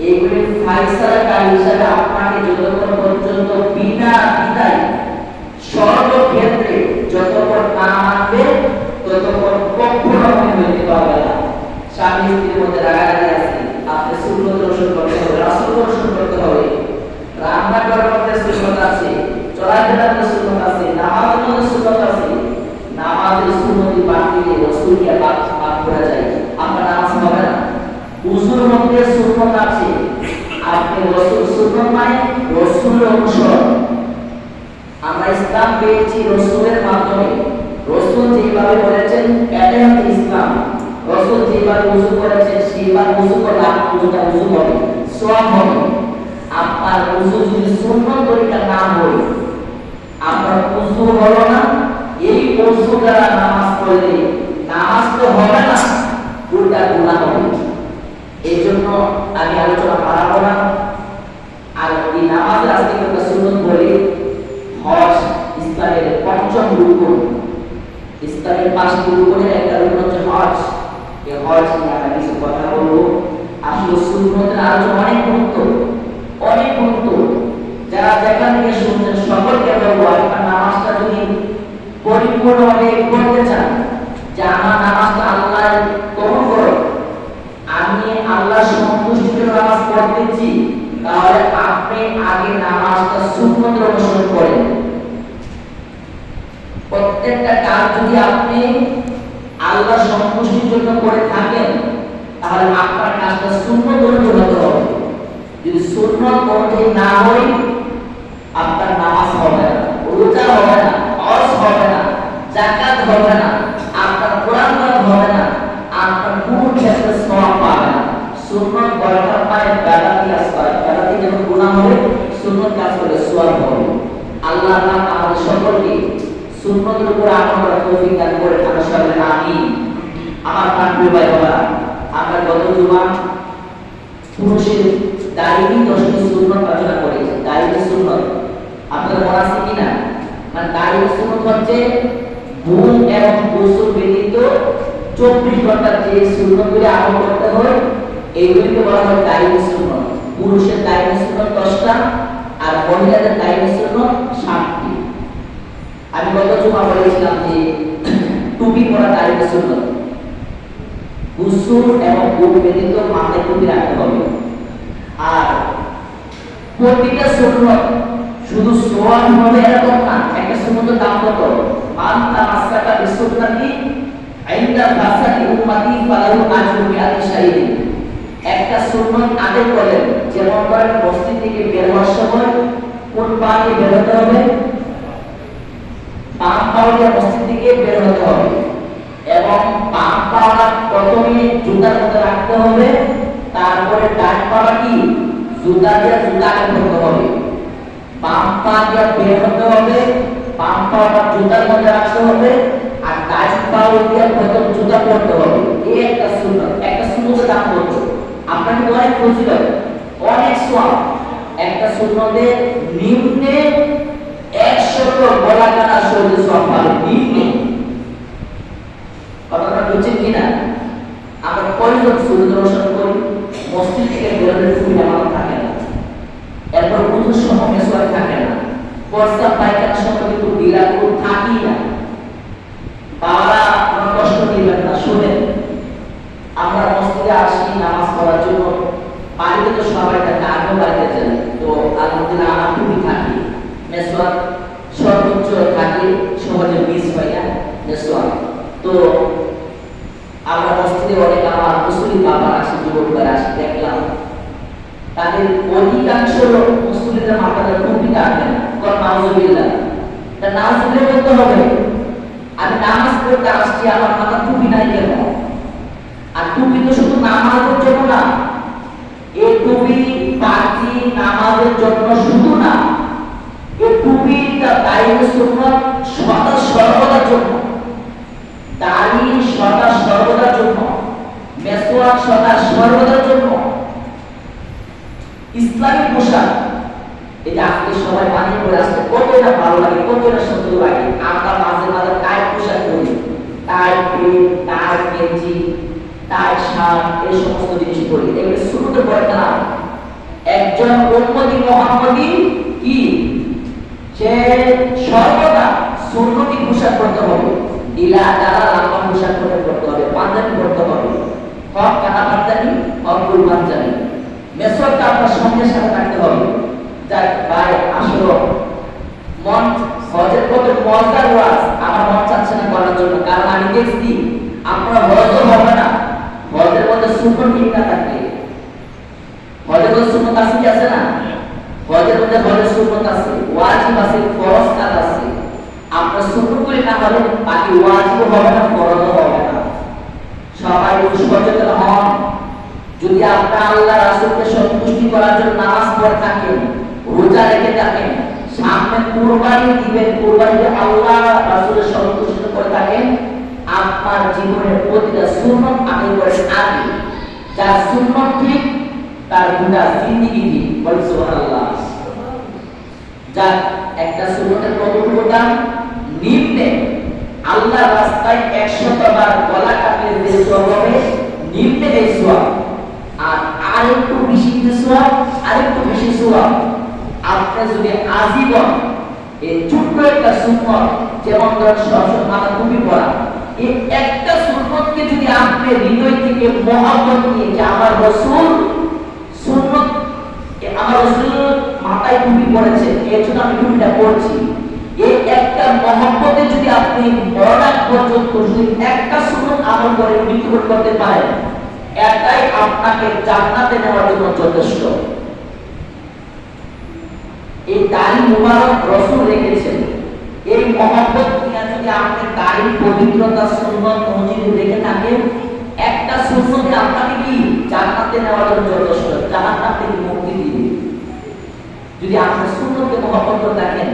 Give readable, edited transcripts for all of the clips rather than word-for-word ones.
এগুলি ফায়সালাকারী হিসাবে আপনাকে যতক্ষণ পর্যন্ত বিনা দ্বিধায় সর্বক্ষেত্রে যতক্ষণ না মানবে ততক্ষণ কখনো হইতে পারবে না। স্বামী স্ত্রীর মধ্যে রাগারাগি আছে, আপনি সুন্নত রসুল করতে হবে, রাসূল রসুল করতে হবে। রান্না করার মধ্যে সুন্নত আছে, চলাফেরার মধ্যে সুন্নত আছে, নামাজের মধ্যে সুন্নত আছে। নামাজের সুন্নতি বাদ দিলে রসুলকে বাদ করা যায়, আপনার নামাজ হবে না। উযুর মধ্যে সুন্নত আছে, আপনি রসুল সুন্নত মানে রসুলের অনুসরণ। আমরা ইসলাম পেয়েছি রসুলের মাধ্যমে। রসুল যেভাবে বলেছেন এটাই হচ্ছে ইসলাম। রসুল যেভাবে উযু করেছেন সেইভাবে উযু করলে আপনার উযুটা উযু হবে, সওয়াব হবে। আপনার উযু যদি সুন্নত তরিকা না হয়, আপনার উযু হলো না, এই উযু দ্বারা নামাজ পড়লে নামাজ তো হবে না, উল্টা গুনাহ হবে। এই জন্য আমি আলোচনা বাড়াবো না। আর এই নামাজের আজকে একটা সুন্নত বলি, হজ ইসলামের পঞ্চম রুকন। ইসলামের পাঁচটি রুকনের একটা রুকন হচ্ছে হজ। এই হজ নিয়ে আমরা কিছু কথা বলবো। আসলে সুন্নতের আলোচনা অনেক গুরুত্ব, অনেক গুরুত্ব। যারা যেখান থেকে শুনছেন সকলকে বলবো, আপনার নামাজটা যদি পরিপূর্ণভাবে করতে চান, যে আমার নামাজটা আল্লাহ কবুল করো, আমি আল্লাহ সন্তুষ্টির জন্য নামাজ পড়তেছি, তাহলে আপনি আগে নামাজটা সুন্নতের অনুসরণ করেন। প্রত্যেকটা কাজ যদি আপনি আল্লাহ সন্তুষ্টির জন্য করে থাকেন, তাহলে আপনার কাজটা সুন্নত অনুযায়ী হতে হবে। যদি সুন্নত অনুযায়ী না হয়, আপনার নামাজ হবে না, রোজা হবে না, হজ হবে না, যাকাত হবে না, আপনার কোরআন পড়া হবে না, আপনার কোনো ক্ষেত্রে সওয়াব পাবে না। সুন্নত বরকত পায়, বেদাতি কাজ করে, বেদাতি যেমন গুনাহ হবে, সুন্নত কাজ করে সওয়াব হবে। আল্লাহ পাক আমাদের সকলকে সুন্নতের উপর আমল করার তৌফিক দান করে। আমরা সবাই আমিন। আমার প্রিয় ভাই বাবা, আমরা গত জুমা পুরুষের দাড়ি দশটি সুন্নত আলোচনা করেছি। দাড়ি সুন্নত আপনাদের মনে আছে কিনা? মানে দাড়ি সুন্নত হচ্ছে ঘুম এবং গোসল ব্যতীত 24 ঘন্টা যে সুন্নতগুলি আমল করতে হয়, এইগুলিকে বলা হয় দাড়ি সুন্নত। পুরুষের দাড়ি সুন্নত 10টা আর মহিলাদের দাড়ি সুন্নত 7টি। আমি গত জুমা বলেছিলাম যে টুপি পরা দাড়ি সুন্নত। গোসল এবং ঘুম ব্যতীত মাথায় টুপি রাখতে হবে। আর প্রতিটা সুন্নত শুধু সওয়াব হবে এরকম না। একটা সুন্নতের দাম কত? মান তামাসসাকা বিসুন্নতি ইনদা ফাসাদি উম্মতি ফালাহু আজরু মিআতি শাহীদিন। একটা সুন্নত আদায় করেন, যেমন করেন মসজিদ থেকে বের হওয়ার সময় কোন পা দিয়ে বের হতে হবে? বাম পা দিয়ে মসজিদ থেকে বের হতে হবে, এবং বাম পাটা প্রথমে জুতার মধ্যে রাখতে হবে, তারপরে ডান পাটা কি জুতা দিয়ে জুতা আগে ধরতে হবে, বাম পা দিয়ে বের হতে হবে, বাম পাটা জুতার মধ্যে রাখতে হবে, আর ডান পা দিয়ে প্রথম জুতা পরতে হবে। এই একটা সুন্নাত। একটা সুন্নতের দাম কত? আপনাকে অনেক ফজিলত, অনেক সওয়াব। একটা সুন্নতের নিম্নে 100 গলা কাটা শরীর সওয়াব পাবে, নিম্নে। আপনারা বুঝছেন কিনা? আমরা কয়জন সুন্নত অনুসরণ করি? মসজিদ থেকে বেরোনোর সময় নামাজ থাকে না, এরপর উযুর সময় মেসওয়াক থাকে না, প্রস্রাব পায়খানার সময় কিন্তু বিলাগুলো থাকি না। বাবারা কোনো কষ্ট দিবেন না, শুনেন। আমরা মসজিদে আসি নামাজ পড়ার জন্য, বাড়িতে তো সবাই থাকে, আমিও বাড়িতে যাই, তো আলহামদুলিল্লাহ আমার টুপি থাকে, মেসওয়াক সর্বোচ্চ থাকে, সহজে মিস হয় না মেসওয়াক। তো আমরা মসজিদে অনেক আমার মুসলিম বাবা আসে, যুবকরা আসে, দেখলাম তাদের অধিকাংশ মুসলিমদের মাথায় টুপি থাকে না। কোন নাউজুবিল্লাহ, তা নাউজুবিল্লাহ বলতে হবে। আমি নামাজ পড়তে আসছি, আমার মাথা টুপি নাই কেন? আর টুপি তো শুধু নামাজের জন্য না, এই টুপি বাকি নামাজের জন্য শুধু না, এই টুপিটা দায়িত্ব সুন্নাত সদা সর্বদার জন্য। দাড়ি সদা সর্বদার জন্য, মেসওয়াক সদা সর্বদার জন্য। ইসলামী পোশাক, এই যে আজকে সবাই পানি পরে আসছে, কতটা ভালো লাগে, কতটা সুন্দর লাগে। আমরা মাঝে মাঝে টাইট পোশাক পরি, টাইট প্যান্ট, টাইট গেঞ্জি, টাইট শার্ট, এই সমস্ত জিনিস পরি। এগুলো সুন্নতের পরে না, একজন উম্মতি মুহাম্মদী কি সে সর্বদা সুন্নতি পোশাক করতে হবে, ইলা দ্বারা লম্বা পোশাক করতে হবে, পাঞ্জাবি করতে হবে, হক কানা পাঞ্জাবি অকুল পাঞ্জাবি, মেসরটা আপনার সঙ্গে সাথে রাখতে হবে। যাক ভাই আসলে মন হজের কত মজার ওয়াজ আমার মন চাচ্ছে না করার জন্য, কারণ আমি দেখছি আপনারা হজ হবে না, হজের মধ্যে সুন্নত ঠিক না থাকলে, হজের মধ্যে সুন্নত আছে কি আছে না, হজের মধ্যে হজের সুন্নত আছে, ওয়াজিব আছে, ফরজ কাজ আছে। আপনার সুন্নত করে না হলে বাকি ওয়াজিব হবে না, ফরজ হবে না। সবাই সচেতন হন। যদি আপনার আল্লাহ রাসূলকে সন্তুষ্টি করার জন্য নামাজ পড়ে থাকেন, রোজা রেখে থাকেন, সামনে কুরবানি দিবেন, কুরবানিতে আল্লাহ রাসূলের সন্তুষ্টি করে থাকেন, আপনার জীবনের প্রতিটা সুন্নত আদায় করে আগে, যার সুন্নত ঠিক তার গোটা জিন্দেগি ঠিক। বলেন সুবহানাল্লাহ। যার একটা সুন্নতের কতটুকু দাম, নিম্নে আল্লাহ রাস্তায় 100 বার গলা কাটলে যে সওয়াব হবে, নিম্নে এই সওয়াব, আর আরেকটু বেশি যে সওয়াব, আরেকটু বেশি সওয়াব। আপনি যদি আজীবন এই ছোট্ট একটা সুন্নত, যেমন ধরেন সবসময় মাথা টুপি পরা, এই একটা সুন্নতকে যদি আপনি হৃদয় থেকে মহব্বত নিয়ে, যে আমার রাসূল সুন্নত, আমার রাসূল মাথায় টুপি পরেছে, এর জন্য আমি টুপিটা পরছি, এই একটা মহব্বতে যদি আপনি মরণ পর্যন্ত যদি একটা সুন্নত আমল করে মৃত্যুবরণ করতে পারেন, এটাই আপনাকে জান্নাতে নেওয়ার জন্য যথেষ্ট। এই দাড়ি মুবারক রাসূল রেখেছেন, এই মহব্বত নিয়ে যদি আপনি দাড়ির পবিত্রতা সুন্নত মসজিদে দেখে থাকেন, একটা সুন্নতে আপনাকে কি জান্নাতে নেওয়ার জন্য যথেষ্ট, জাহান্নাম থেকে মুক্তি দিবে। যদি আপনি সুন্নতকে মহব্বত করে থাকেন,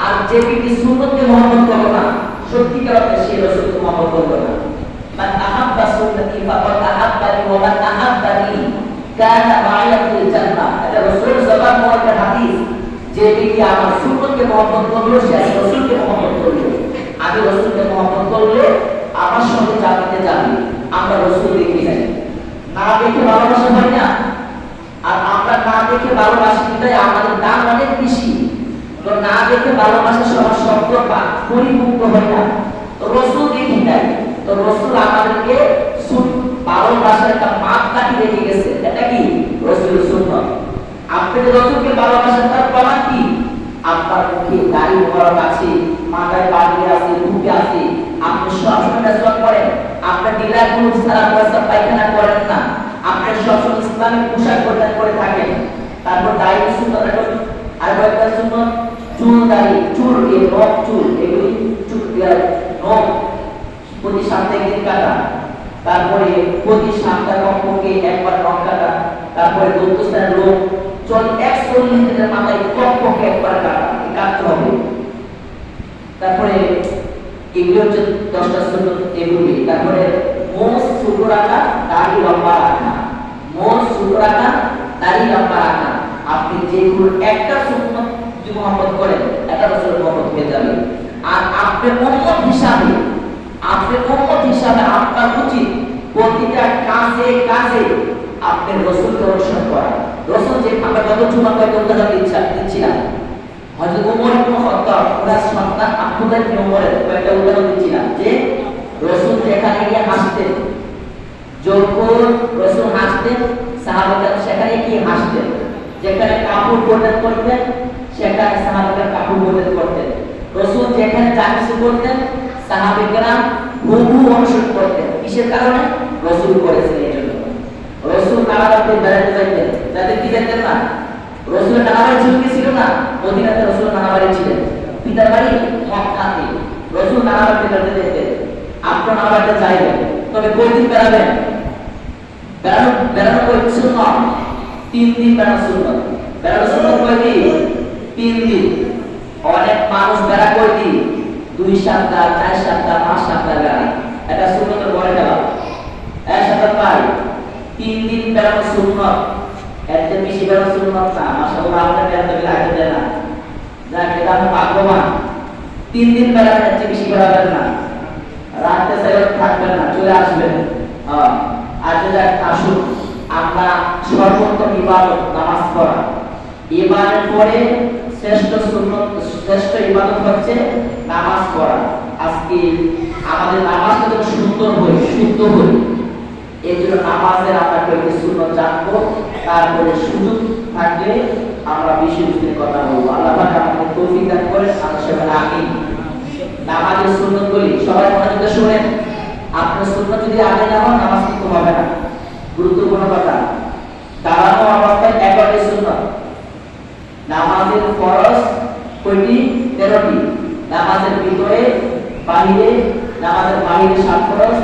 আর যে ব্যক্তি সুন্নতকে মহব্বত করে না, সত্যিকার অর্থে সে রাসূলকে মহব্বত করে না। মান আহাব্বা সুন্নতি ফাকাদ আহাব্বানি ওয়া মান আহাব্বানি কানা মা'আ ফিল জান্নাহ। এটা রাসূল সাল্লাল্লাহু আলাইহি ওয়াসাল্লাম হাদিস। যে ব্যক্তি আমার সুন্নতকে মহব্বত করলো, সে রাসূলকে মহব্বত করলো। আমি রাসূলকে মহব্বত করলে আমার সঙ্গে জান্নাতে যাবে। আমরা রাসূল দেখি নাই, না দেখে ভালোবাসা হয় না, আর আমরা না দেখে ভালোবাসি, তাই আমাদের দাম অনেক বেশি। তো না দেখে ভালোবাসা সবার শব্দ পরিপূর্ণ হয় না। তো রাসূল দেখি নাই, তো রাসূল আমাদেরকে ভালোবাসার একটা মাপকাঠি রেখে গেছে, এটা কি রাসূলের সুন্নাত। আপনি যে রাসূলকে ভালোবাসেন তার প্রমাণ কি? আপনার মুখে দাড়ি মোবারক আছে, মাথায় পাগড়ি আছে, টুপি আছে, আপনি সবসময় মেসওয়াক করেন, আপনার ডিলারগুলো সারা পয়সা পায়খানা করেন না, আপনি সবসময় ইসলামিক পোশাক পরিধান করে থাকেন। তারপর দাড়ি সুন্নাত, আর একটা সুন্নাত চুল দাড়ি, চুল এই নখ চুল, এগুলি চুল নখ প্রতি সপ্তাহে একদিন কাটা, তারপরে প্রতি সপ্তাহে কমপক্ষে একবার নখ কাটা, তারপরে দন্তস্থানের লোক 140 দিনের মাথায় কমপক্ষে একবার কাটতে হবে। তারপরে এগুলো হচ্ছে 10টা সুন্নাত এগুলি। তারপরে মোষ ছোট রাখা, দাড়ি লম্বা রাখা, মোষ ছোট রাখা, দাড়ি লম্বা রাখা। আপনি যেগুলো একটা সুন্নাত যদি মহব্বত করেন, এটা রাসূলের মহব্বত হয়ে যাবে। আর আপনি উম্মত হিসাবে, আপনার উচিত প্রতিটা কাজে কাজে আপনি রাসূলকে অনুসরণ করা। রাসূল যে আমরা যত চুমা করে উদাহরণ দিচ্ছিলাম, হযরত ওমর ইবনে খাত্তাব ওনার সন্তান আব্দুল্লাহ ইবনে ওমরের একটা উদাহরণ দিচ্ছিলাম, যে রাসূল যেখানে গিয়ে হাসতেন, যখন রাসূল হাসতেন, সাহাবারা সেখানে গিয়ে হাসতেন, যেখানে কাপড় পরিধান করতেন সেখানে সাহাবারা কাপড় পরিধান করতেন, রাসূল যেখানে যা কিছু করতেন সাহাবারা হুবহু অনুসরণ করতেন। কিসের কারণে? রাসূল করেছেন এই জন্য। রাসূল কারাগারে বেড়াতে যাইতেন, যাদের কি যেতেন না, রাসূলের নানাবাড়ি ছিল না, মদিনাতে রাসূল নানাবাড়ি ছিলেন, পিতার বাড়ি মক্কাতে, রাসূল নানাবাড়িতে বেড়াতে যেতেন। আপনার নানাবাড়িতে যাইবেন, তবে কয়দিন বেড়াবেন? বেড়ানো কয়দিন সুন্নাত? 3 দিন বেড়ানো সুন্নাত। বেড়ানো সুন্নাত কয়দিন? 3 দিন। অনেক মানুষ বেড়া কয়দিন? 2 সপ্তাহ, 4 সপ্তাহ, 5 সপ্তাহ বেড়া, এটা সুন্নাতের বড় খেলা। 1 সপ্তাহ পাই, 3 দিন বেড়ানো সুন্নাত। এত বেশি বেড়ানো সুন্নাত না, মাশাআল্লাহ আপনারা বেড়াতে গেলে আগে যায় না, যা এটা আমি ভাগ্যবান। 3 দিন বেড়াতে এত বেশি বেড়াবেন না, রাতে সাইড থাকবেন না, চলে আসবেন। আর যদি আসুন আমরা সর্বোত্তম ইবাদত নামাজ পড়া। এবারের পরে শ্রেষ্ঠ সুন্নত, শ্রেষ্ঠ ইবাদত হচ্ছে নামাজ পড়া। আজকে আমাদের নামাজটা যেন সুন্দর হয়, শুদ্ধ হয়, এই জন্য নামাজের আমরা কয়েকটি সুন্নত জানবো, তারপরে সুযোগ থাকলে আমরা বেশি বেশি কথা বলবো। আল্লাহ পাক আমাদের তৌফিক দান করেন, আমরা সবাই আমিন। নামাজের সুন্নতগুলি সবাই মনোযোগ দিয়ে শুনেন। আপনার সুন্নত যদি আগে না হয় নামাজ কিন্তু হবে না। গুরুত্বপূর্ণ কথা, দাঁড়ানো অবস্থায় 11টি সুন্নত। নামাজের ফরজ কয়টি? 13টি। নামাজের ভিতরে, বাহিরে, নামাজের বাহিরে 7 ফরজ,